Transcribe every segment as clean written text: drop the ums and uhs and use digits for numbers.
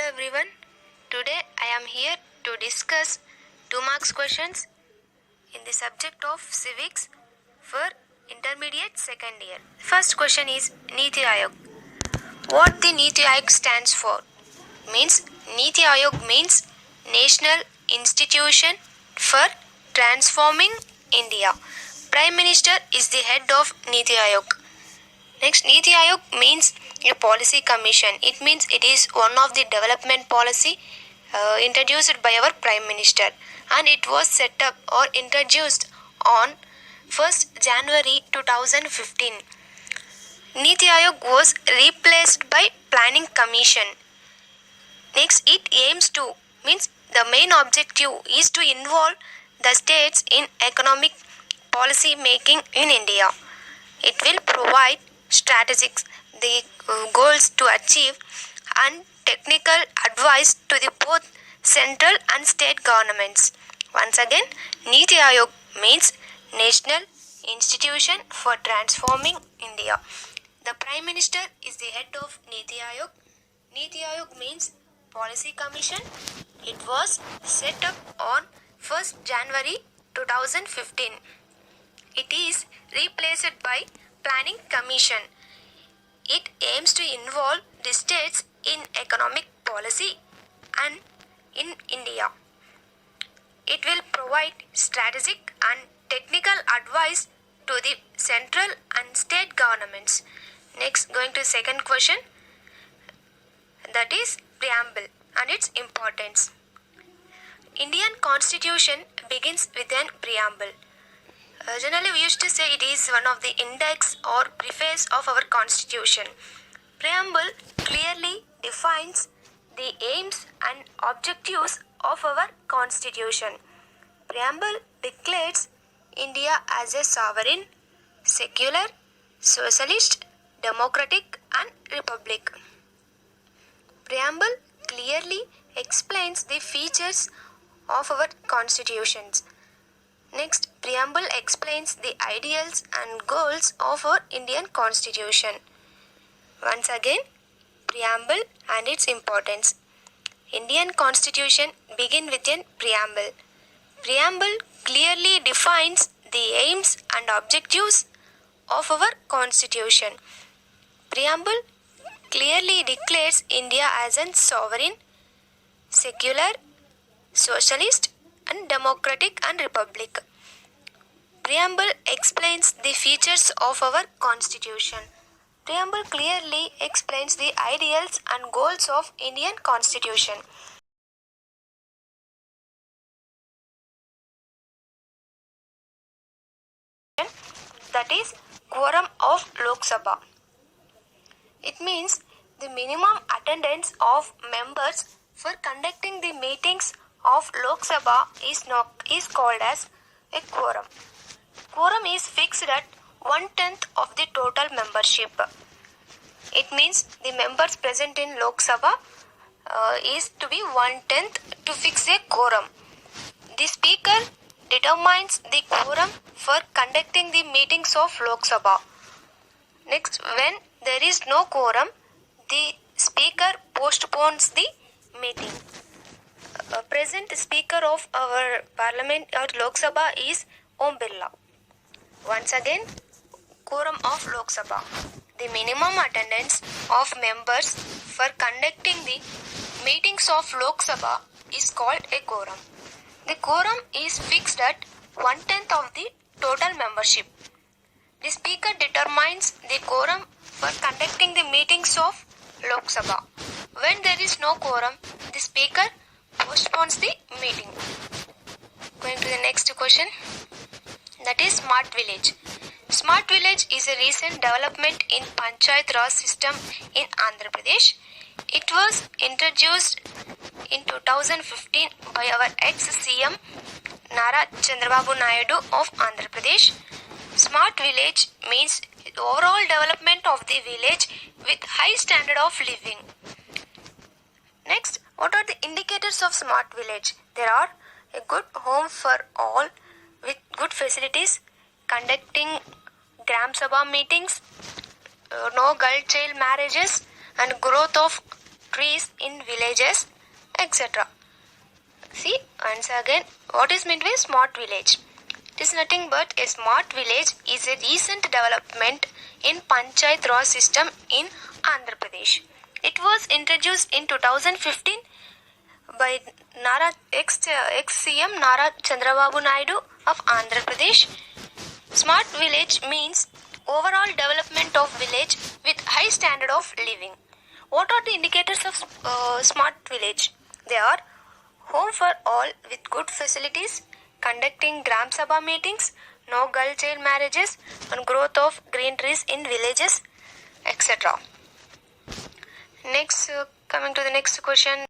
everyone. Today I am here to discuss 2 marks questions in the subject of civics for intermediate second year. First question is Niti Aayog. What the Niti Aayog stands for? Means Niti Aayog means National Institution for Transforming India. Prime Minister is the head of Niti Aayog. Next, Niti Aayog means a policy commission. It means it is one of the development policy introduced by our Prime Minister, and it was set up or introduced on 1st January 2015. Niti Aayog was replaced by Planning Commission. Next, it aims to means the main objective is to involve the states in economic policy making in India. It will provide strategic the goals to achieve and technical advice to the both central and state governments. Once again, Niti Aayog means National Institution for Transforming India. The Prime Minister is the head of Niti Aayog. Niti Aayog means Policy Commission. It was set up on 1st January 2015. It is replaced by Planning Commission. It aims to involve the states in economic policy and in India. It will provide strategic and technical advice to the central and state governments. Next, going to second question, that is preamble and its importance. Indian Constitution begins with an preamble. Generally, we used to say it is one of the index or preface of our constitution. Preamble clearly defines the aims and objectives of our constitution. Preamble declares India as a sovereign, secular, socialist, democratic and republic. Preamble clearly explains the features of our constitutions. Next, preamble explains the ideals and goals of our Indian Constitution. Once again, preamble and its importance. Indian Constitution begin with a preamble. Preamble clearly defines the aims and objectives of our Constitution. Preamble clearly declares India as a sovereign, secular, socialist and democratic and republic. Preamble explains the features of our constitution. Preamble clearly explains the ideals and goals of Indian Constitution. That is quorum of Lok Sabha. It means the minimum attendance of members for conducting the meetings of Lok Sabha is called as a quorum. Quorum is fixed at 1/10 of the total membership. It means the members present in Lok Sabha is to be 1/10 to fix a quorum. The speaker determines the quorum for conducting the meetings of Lok Sabha. Next, when there is no quorum, the speaker postpones the meeting. Present speaker of our parliament or Lok Sabha is Om Birla. Once again, quorum of Lok Sabha. The minimum attendance of members for conducting the meetings of Lok Sabha is called a quorum. The quorum is fixed at 1/10 of the total membership. The speaker determines the quorum for conducting the meetings of Lok Sabha. When there is no quorum, the speaker postpones the meeting. Going to the next question, that is Smart Village. Smart Village is a recent development in Panchayat Raj system in Andhra Pradesh. It was introduced in 2015 by our ex-CM Nara Chandrababu Naidu of Andhra Pradesh. Smart Village means overall development of the village with high standard of living. Next, what are the indicators of Smart Village? There are a good home for all with good facilities, conducting Gram Sabha meetings, no girl child marriages and growth of trees in villages, etc. See, once again, what is meant by smart village? It is nothing but a smart village is a recent development in Panchayat Raj system in Andhra Pradesh. It was introduced in 2015 by ex-CM Nara Chandrababu Naidu of Andhra Pradesh. Smart village means overall development of village with high standard of living. What are the indicators of smart village? They are home for all with good facilities, conducting Gram Sabha meetings, no girl child marriages, and growth of green trees in villages, etc. Next, coming to the next question.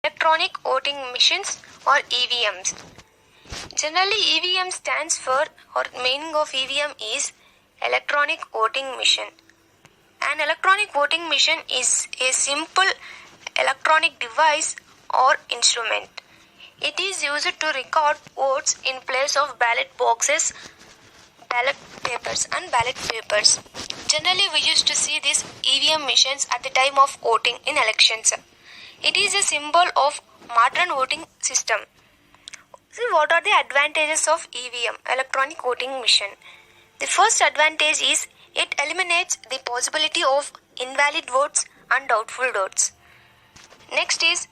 Electronic voting machines or EVMs. Generally, EVM stands for, or meaning of EVM is electronic voting machine. An electronic voting machine is a simple electronic device or instrument. It is used to record votes in place of ballot boxes, ballot papers and ballot papers. Generally, we used to see these EVM machines at the time of voting in elections. It is a symbol of modern voting system. See, what are the advantages of EVM, electronic voting machine? The first advantage is it eliminates the possibility of invalid votes and doubtful votes. Next is,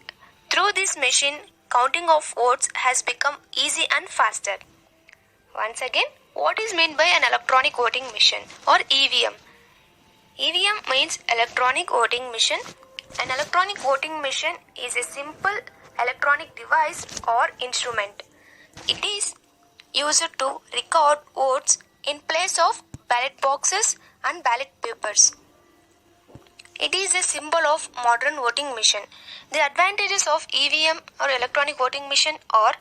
through this machine, counting of votes has become easy and faster. Once again, what is meant by an electronic voting machine or EVM? EVM means electronic voting machine. An electronic voting machine is a simple electronic device or instrument. It is used to record votes in place of ballot boxes and ballot papers. It is a symbol of modern voting machine. The advantages of EVM or electronic voting machine are: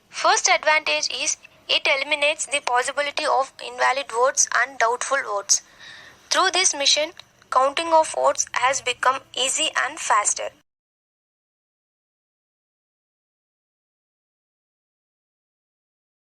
first advantage is it eliminates the possibility of invalid votes and doubtful votes. Through this machine, counting of votes has become easy and faster.